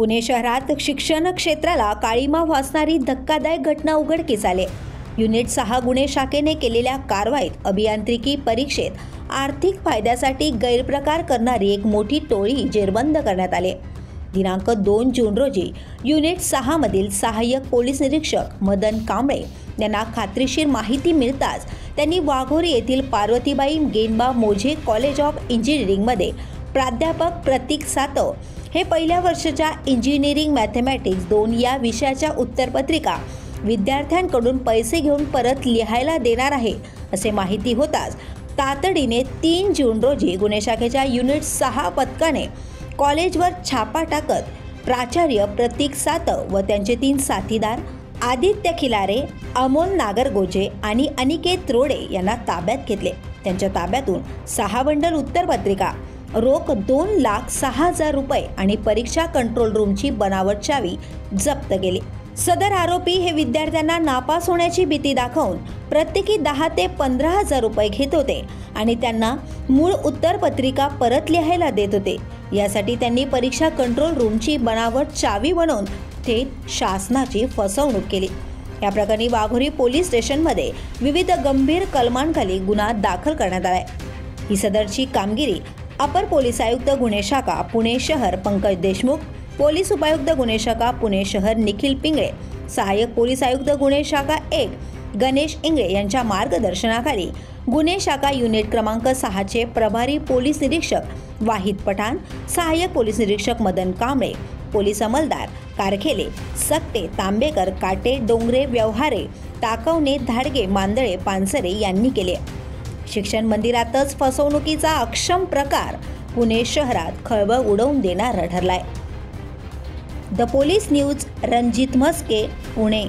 पुणे शहरात शिक्षण क्षेत्राला काळीमा फासणारी धक्कादायक घटना उघडकीस आली। युनिट 6 गुन्हे शाखेने केलेल्या कारवाईत अभियांत्रिकी परीक्षेत आर्थिक फायद्यासाठी गैरप्रकार करणारी एक मोठी टोळी जेरबंद करण्यात आली। दिनांक 2 जून रोजी युनिट 6 मधील सहाय्यक पोलीस निरीक्षक मदन कांबळे यांना खात्रीशीर माहिती मिळताच त्यांनी वाघोरी येथील पार्वतीबाई गेनबा मोझे कॉलेज ऑफ इंजिनिअरिंगमध्ये प्राध्यापक प्रतीक सातव हे पहिल्या वर्षाच्या इंजिनिअरिंग मॅथमॅटिक्स 2 या विषयाच्या उत्तरपत्रिका विद्यार्थ्यांकडून पैसे घेऊन परत लिहायला देणार आहे असे माहिती होताच तातडीने 3 जून रोजी गुन्हे शाखेच्या युनिट 6 पथकाने कॉलेजवर छापा टाकत प्राचार्य प्रतीक सातव व त्यांचे 3 साथीदार आदित्य खिलारे, अमोल नागरगोजे आणि अनिकेत रोडे यांना ताब्यात घेतले। त्यांच्या ताब्यातून 6 बंडल उत्तरपत्रिका, रोख 2,06,000 रुपये आणि परीक्षा कंट्रोल रूमची बनावट चावी जप्त केली। सदर आरोपी हे विद्यार्थ्यांना नापास होण्याची भीती दाखवून प्रत्येकी 10 ते 15,000 रुपये घेत होते आणि त्यांना मूळ उत्तरपत्रिका परत लिहायला देत होते। यासाठी त्यांनी परीक्षा कंट्रोल रूमची बनावट चावी बनवून थेट शासनाची फसवणूक केली। या प्रकरणी वाघोरी पोलीस स्टेशनमध्ये विविध गंभीर कलमांखाली गुन्हा दाखल करण्यात आलाय। ही सदरची कामगिरी अपर पोलीस आयुक्त गुन्हे शाखा पुणे शहर पंकज देशमुख, पोलीस उपायुक्त गुन्हे शाखा पुणे शहर निखिल पिंगळे, सहाय्यक पोलीस आयुक्त गुन्हे शाखा 1 गणेश इंगळे यांच्या मार्गदर्शनाखाली गुन्हे शाखा युनिट क्रमांक 6 चे प्रभारी पोलीस निरीक्षक वाहिद पठाण, सहाय्यक पोलीस निरीक्षक मदन कांबळे, पोलीस अंमलदार कारखेले, सकटे, तांबेकर, काटे, डोंगरे, व्यवहारे, टाकवणे, धाडगे, मांदळे, पानसरे यांनी केले। शिक्षण मंदिरातच फसवणुकीचा अक्षम प्रकार पुणे शहरात खळबळ उडवून देणारा ठरलाय। The police news, Ranjit Mhaske, Pune.